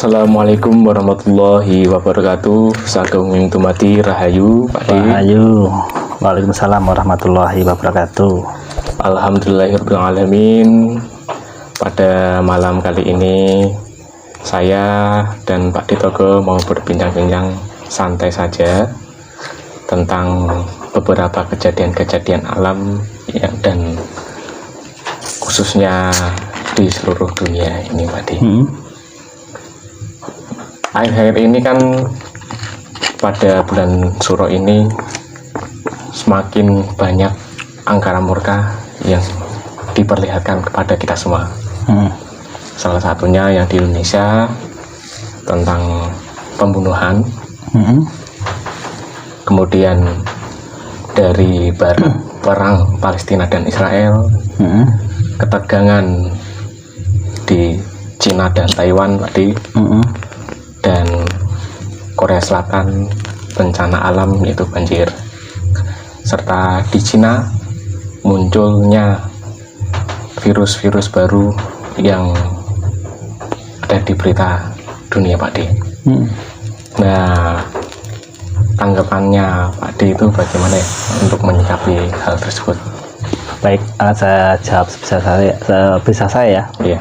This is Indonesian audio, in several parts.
Assalamualaikum warahmatullahi wabarakatuh. Sagung tumati rahayu, Pak Rahayu. Waalaikumsalam warahmatullahi wabarakatuh. Alhamdulillahirrahmanirrahim. Pada malam kali ini saya dan Pak Ditogo mau berbincang-bincang santai saja tentang beberapa kejadian-kejadian alam dan khususnya di seluruh dunia ini, Pak Di. Akhir-akhir ini kan pada bulan Suro ini semakin banyak angkara murka yang diperlihatkan kepada kita semua. Salah satunya yang di Indonesia tentang pembunuhan. Kemudian dari barat perang Palestina dan Israel, ketegangan di Cina dan Taiwan tadi, dan Korea Selatan bencana alam yaitu banjir, serta di Cina munculnya virus-virus baru yang ada di berita dunia, Pak D. Nah, tanggapannya Pak D itu bagaimana ya untuk menyikapi hal tersebut? Baik, saya jawab sebisa saya. Iya.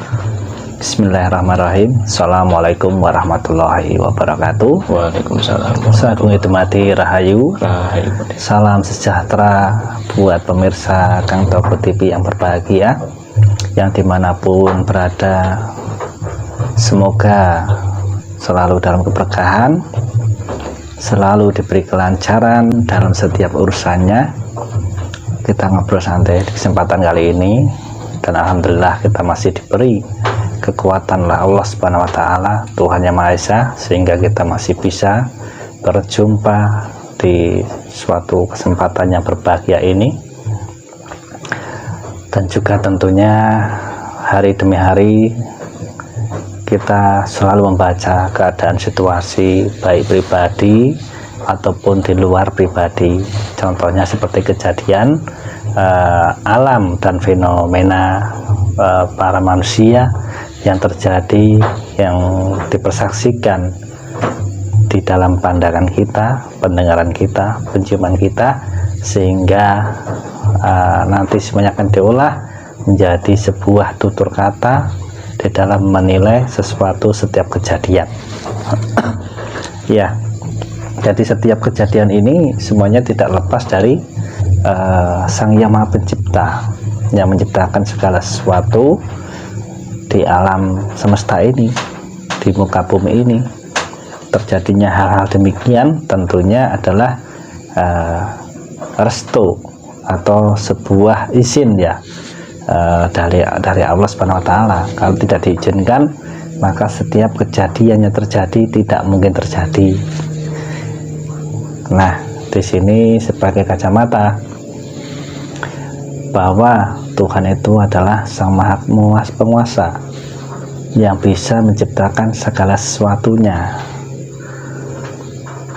Bismillahirrahmanirrahim. Assalamualaikum warahmatullahi wabarakatuh. Waalaikumsalam. Sagung Hidmati Rahayu. Rahayu. Salam sejahtera buat pemirsa Kang Togo TV yang berbahagia, yang dimanapun berada. Semoga selalu dalam keberkahan, selalu diberi kelancaran dalam setiap urusannya. Kita ngobrol santai di kesempatan kali ini, dan alhamdulillah kita masih diberi kekuatan lah Allah Subhanahu wa Ta'ala, Tuhan Yang Maha Esa, sehingga kita masih bisa berjumpa di suatu kesempatan yang berbahagia ini. Dan juga tentunya hari demi hari kita selalu membaca keadaan situasi baik pribadi ataupun di luar pribadi. Contohnya seperti kejadian alam dan fenomena para manusia yang terjadi, yang dipersaksikan di dalam pandangan kita, pendengaran kita, penciuman kita, sehingga nanti semuanya akan diolah menjadi sebuah tutur kata di dalam menilai sesuatu setiap kejadian. Ya, jadi setiap kejadian ini semuanya tidak lepas dari Sang Yang Maha Pencipta yang menciptakan segala sesuatu di alam semesta ini, di muka bumi ini. Terjadinya hal-hal demikian tentunya adalah restu atau sebuah izin ya, dari Allah Subhanahu wa Ta'ala. Kalau tidak diizinkan, maka setiap kejadian yang terjadi tidak mungkin terjadi. Nah, di sini sebagai kacamata bahwa Tuhan itu adalah Sang Maha Penguasa yang bisa menciptakan segala sesuatunya.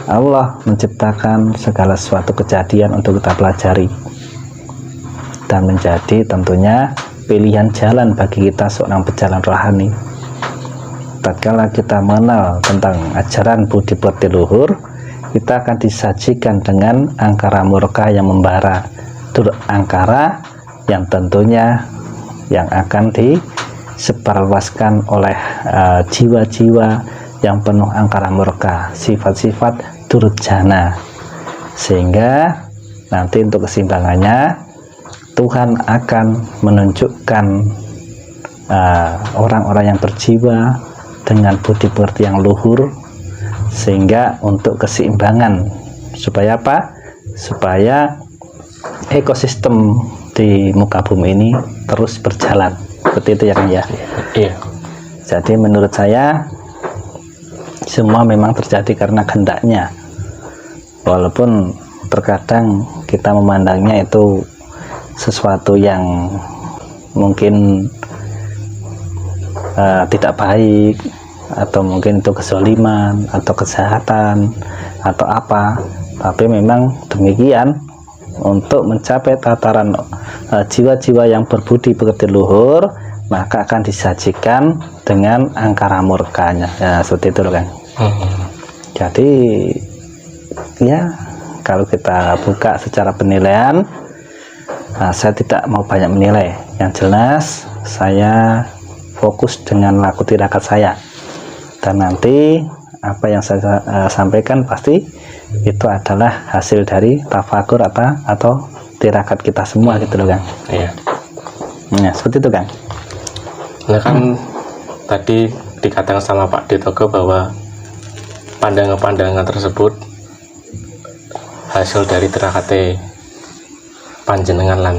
Allah menciptakan segala sesuatu kejadian untuk kita pelajari dan menjadi tentunya pilihan jalan bagi kita seorang pejalan rohani. Tatkala kita mengenal tentang ajaran budi pekerti luhur, kita akan disajikan dengan angkara murka yang membara, angkara yang tentunya yang akan disebarluaskan oleh jiwa-jiwa yang penuh angkara murka, sifat-sifat durjana, sehingga nanti untuk keseimbangannya Tuhan akan menunjukkan orang-orang yang berjiwa dengan budi pekerti yang luhur, sehingga untuk keseimbangan, supaya apa? Supaya ekosistem di muka bumi ini terus berjalan. Seperti itu ya, Kang ya. Iya. Jadi menurut saya semua memang terjadi karena kehendaknya, walaupun terkadang kita memandangnya itu sesuatu yang mungkin tidak baik, atau mungkin itu kezaliman atau kejahatan atau apa, tapi memang demikian. Untuk mencapai tataran jiwa-jiwa yang berbudi pekerti luhur, maka akan disajikan dengan angkara murkanya. Ya seperti itu loh Kang. Jadi ya kalau kita buka secara penilaian, saya tidak mau banyak menilai. Yang jelas saya fokus dengan laku tirakat saya, dan nanti apa yang saya sampaikan pasti itu adalah hasil dari tafakur atau tirakat kita semua gitu loh Kang. Iya. Nah seperti itu Kang. Nah kan tadi dikatakan sama Pak Ditogo bahwa pandangan-pandangan tersebut hasil dari tirakate panjenengan lan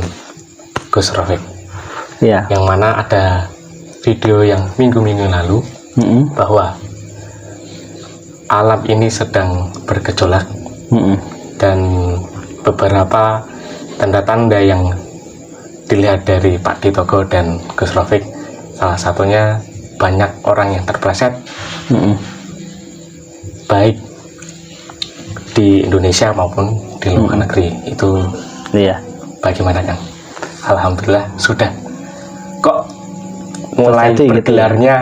Gus Rafiq. Iya. Yang mana ada video yang minggu-minggu lalu bahwa alam ini sedang bergejolak dan beberapa tanda-tanda yang dilihat dari Pak Ditogo dan Gus Rafiq, salah satunya banyak orang yang terpleset, baik di Indonesia maupun di luar negeri. Itu Iya. bagaimana Kang? Alhamdulillah sudah kok mulai Terjadi gitu ya? bergelarnya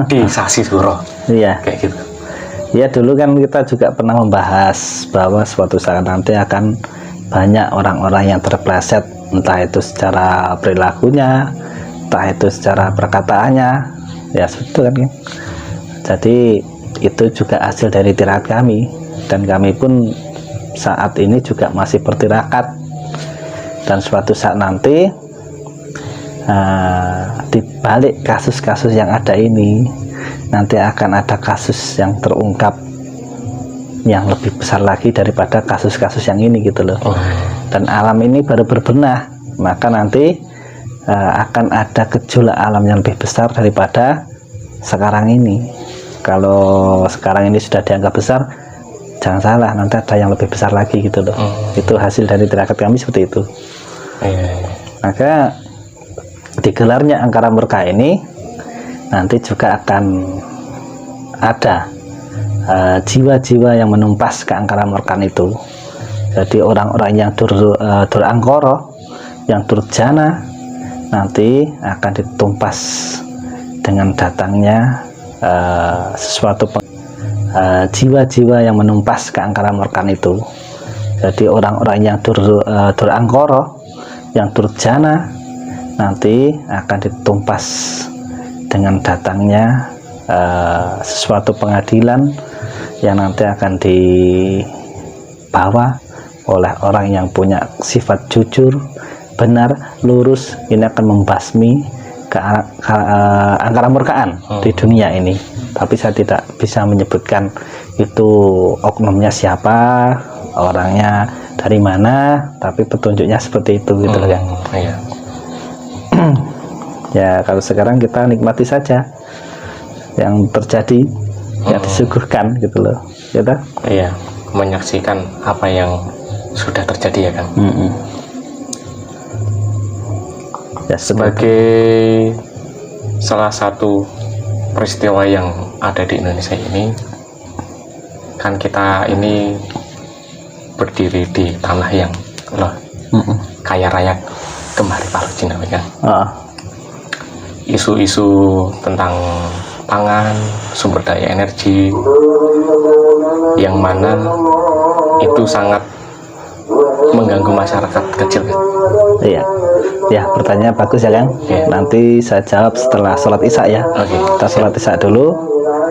di Sasi Suro Iya. kayak gitu. Ya dulu kan kita juga pernah membahas bahwa suatu saat nanti akan banyak orang-orang yang terpleset, entah itu secara perilakunya, entah itu secara perkataannya, ya seperti kan. Jadi itu juga hasil dari tirakat kami, dan kami pun saat ini juga masih bertirakat, dan suatu saat nanti di balik kasus-kasus yang ada ini nanti akan ada kasus yang terungkap yang lebih besar lagi daripada kasus-kasus yang ini gitu loh. Dan alam ini baru berbenah, maka nanti akan ada gejolak alam yang lebih besar daripada sekarang ini. Kalau sekarang ini sudah dianggap besar, jangan salah, nanti ada yang lebih besar lagi gitu loh. Itu hasil dari tirakat kami seperti itu. Maka digelarnya angkara murka ini nanti juga akan ada jiwa-jiwa yang menumpas ke angkara murkaan itu. Jadi orang-orang yang durangkoro, yang durjana, nanti akan ditumpas dengan datangnya sesuatu jiwa-jiwa yang menumpas ke angkara murkaan itu. Jadi orang-orang yang durangkoro, yang durjana, nanti akan ditumpas dengan datangnya sesuatu pengadilan yang nanti akan dibawa oleh orang yang punya sifat jujur, benar, lurus. Ini akan membasmi ke angkara murkaan di dunia ini. Tapi saya tidak bisa menyebutkan itu oknumnya siapa, orangnya dari mana, tapi petunjuknya seperti itu gitu loh kan. Iya. Ya kalau sekarang kita nikmati saja yang terjadi, yang disuguhkan gitu loh, ya tak? Iya, menyaksikan apa yang sudah terjadi ya kan. Ya, sebagai salah satu peristiwa yang ada di Indonesia ini, kan kita ini berdiri di tanah yang kaya raya Gemah Ripah Cinawi kan. Isu-isu tentang pangan, sumber daya energi, yang mana itu sangat mengganggu masyarakat kecil kan? Iya, ya pertanyaan bagus ya Kang. Nanti saya jawab setelah sholat isya ya. Kita sholat isya dulu,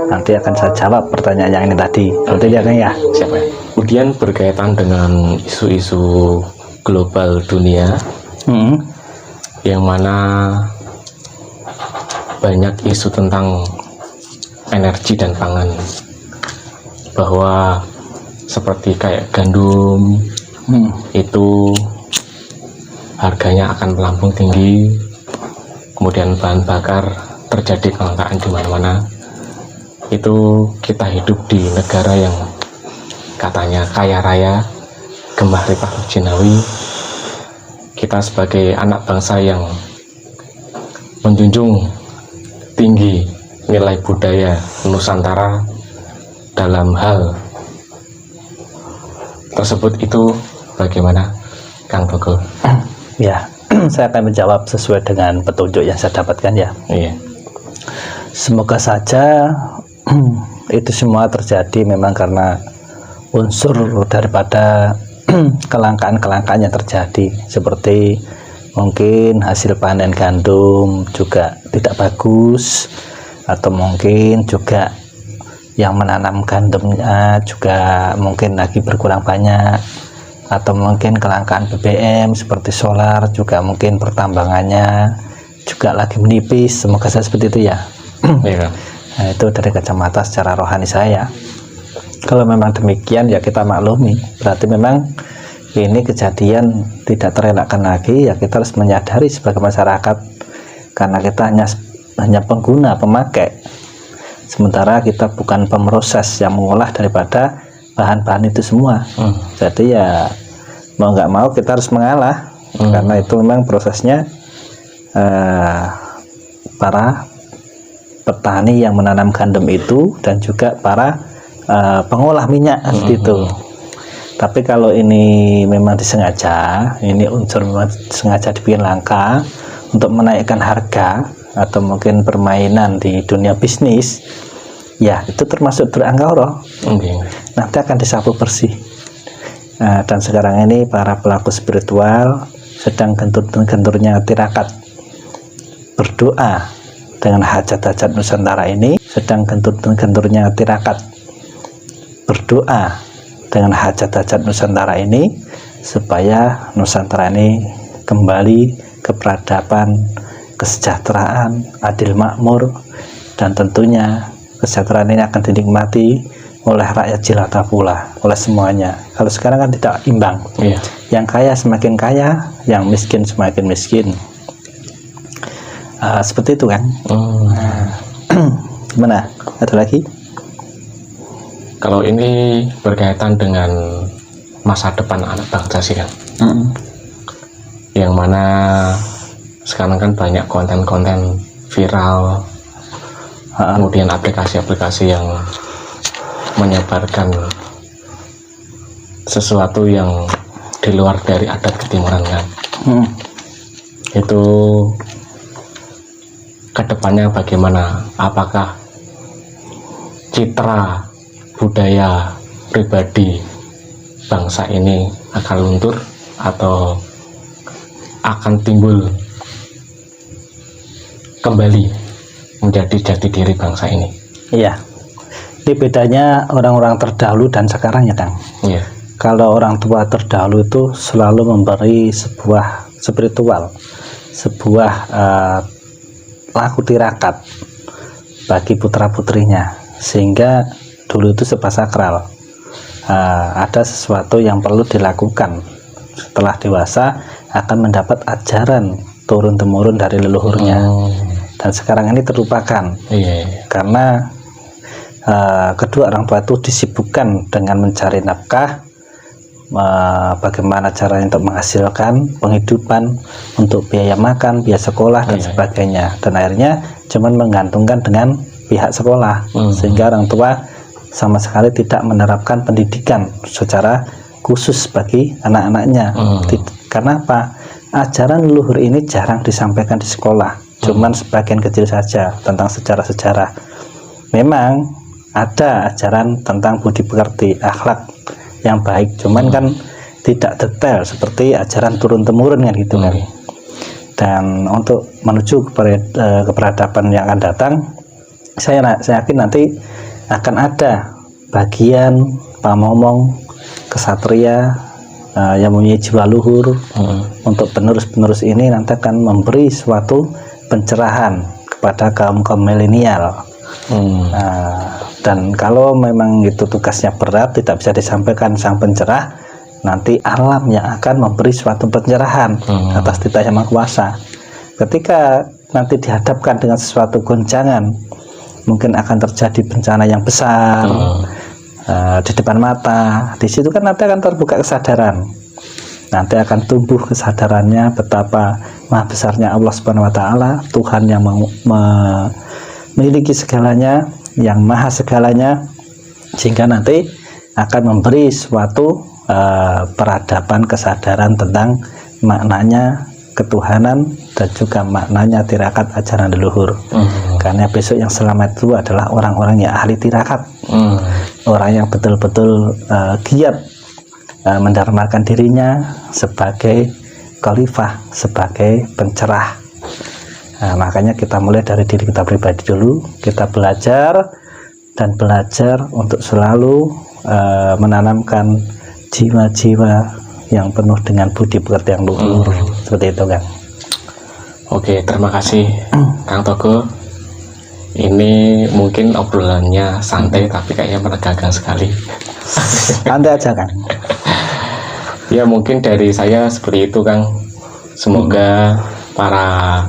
nanti akan saya jawab pertanyaan yang ini tadi. Nanti ya Kang ya. Siapa ya? Kemudian berkaitan dengan isu-isu global dunia, yang mana banyak isu tentang energi dan pangan, bahwa seperti kayak gandum itu harganya akan melambung tinggi, kemudian bahan bakar terjadi kelangkaan di mana-mana. Itu kita hidup di negara yang katanya kaya raya, Gemah Ripah Cinawi. Kita sebagai anak bangsa yang menjunjung tinggi nilai budaya Nusantara dalam hal tersebut, itu bagaimana Kang Togo? Ya, saya akan menjawab sesuai dengan petunjuk yang saya dapatkan ya. Iya. Semoga saja itu semua terjadi memang karena unsur daripada kelangkaan-kelangkaan yang terjadi, seperti mungkin hasil panen gandum juga tidak bagus, atau mungkin juga yang menanam gandumnya juga mungkin lagi berkurang banyak, atau mungkin kelangkaan BBM seperti solar juga mungkin pertambangannya juga lagi menipis. Semoga saja seperti itu ya. Iya. Nah, itu dari kacamata secara rohani saya. Kalau memang demikian ya kita maklumi, berarti memang ini kejadian tidak terelakkan lagi, ya kita harus menyadari sebagai masyarakat, karena kita hanya pengguna, pemakai, sementara kita bukan pemroses yang mengolah daripada bahan-bahan itu semua. Jadi ya mau nggak mau kita harus mengalah, karena itu memang prosesnya para petani yang menanam gandum itu dan juga para pengolah minyak seperti itu. Tapi kalau ini memang disengaja, ini unsur memang sengaja dibikin langka untuk menaikkan harga atau mungkin permainan di dunia bisnis, ya itu termasuk durangkara. Nanti akan disapu bersih. Dan sekarang ini para pelaku spiritual sedang gentur-genturnya tirakat berdoa dengan hajat-hajat Nusantara ini, sedang gentur-genturnya tirakat berdoa dengan hajat-hajat Nusantara ini, supaya Nusantara ini kembali ke peradaban, kesejahteraan, adil makmur, dan tentunya kesejahteraan ini akan dinikmati oleh rakyat jelata pula, oleh semuanya. Kalau sekarang kan tidak imbang, yang kaya semakin kaya, yang miskin semakin miskin. Seperti itu kan. Gimana? Ada lagi? Kalau ini berkaitan dengan masa depan anak bangsa sih kan, yang mana sekarang kan banyak konten-konten viral, kemudian aplikasi-aplikasi yang menyebarkan sesuatu yang di luar dari adat ketimuran kan. Itu kedepannya bagaimana? Apakah citra budaya pribadi bangsa ini akan luntur atau akan timbul kembali menjadi jati diri bangsa ini? Iya, ini bedanya orang-orang terdahulu dan sekarang ya Kang. Iya. Kalau orang tua terdahulu itu selalu memberi sebuah spiritual, sebuah laku tirakat bagi putra-putrinya, sehingga dulu itu serba sakral. Ada sesuatu yang perlu dilakukan. Setelah dewasa akan mendapat ajaran turun-temurun dari leluhurnya. Dan sekarang ini terlupakan. Karena kedua orang tua itu disibukkan dengan mencari nafkah, bagaimana caranya untuk menghasilkan penghidupan, untuk biaya makan, biaya sekolah, dan sebagainya. Dan akhirnya cuman menggantungkan dengan pihak sekolah, sehingga orang tua sama sekali tidak menerapkan pendidikan secara khusus bagi anak-anaknya. Karena apa? Ajaran leluhur ini jarang disampaikan di sekolah, cuman sebagian kecil saja tentang sejarah-sejarah. Memang ada ajaran tentang budi pekerti, akhlak yang baik, cuman kan tidak detail seperti ajaran turun-temurun kan gitu kan. Dan untuk menuju ke peradaban yang akan datang, saya yakin nanti akan ada bagian pamomong kesatria yang mempunyai jiwa luhur. Untuk penerus-penerus ini nanti akan memberi suatu pencerahan kepada kaum-kaum milenial. Dan kalau memang itu tugasnya berat, tidak bisa disampaikan sang pencerah, nanti alam yang akan memberi suatu pencerahan atas titah Yang Maha Kuasa. Ketika nanti dihadapkan dengan sesuatu goncangan, mungkin akan terjadi bencana yang besar di depan mata. Di situ kan nanti akan terbuka kesadaran. Nanti akan tumbuh kesadarannya betapa maha besarnya Allah Subhanahu Wa Taala, Tuhan yang memiliki segalanya, yang maha segalanya, sehingga nanti akan memberi suatu peradaban kesadaran tentang maknanya ketuhanan dan juga maknanya tirakat ajaran leluhur. Karena besok yang selamat itu adalah orang-orang yang ahli tirakat, orang yang betul-betul giat mendarmakan dirinya sebagai khalifah, sebagai pencerah. Nah, makanya kita mulai dari diri kita pribadi dulu, kita belajar dan belajar untuk selalu menanamkan jiwa-jiwa yang penuh dengan budi pekerti yang luhur, seperti itu kan. Oke, terima kasih Kang Togo. Ini mungkin obrolannya santai tapi kayaknya menegangkan sekali. Santai aja kan. Ya mungkin dari saya seperti itu Kang. Semoga para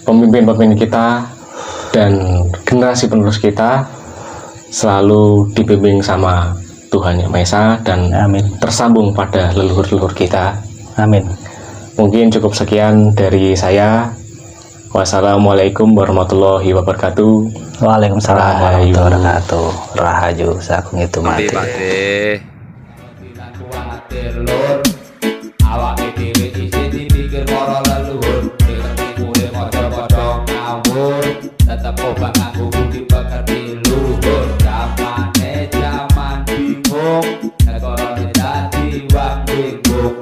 pemimpin-pemimpin kita dan generasi penerus kita selalu dibimbing sama Tuhan Yang Maha Esa dan Amin. tersambung pada leluhur-leluhur kita. Amin. Mungkin cukup sekian dari saya. Wassalamualaikum warahmatullahi wabarakatuh. Waalaikumsalam warahmatullahi wabarakatuh. Rahayu sagung itu mati. Awak dhewe isih dipikir para leluhur, dikune padha-padha ngawur, tetep obah nganggo budi pekerti luhur. Zamane jaman bingung, negara dadi wong bingung.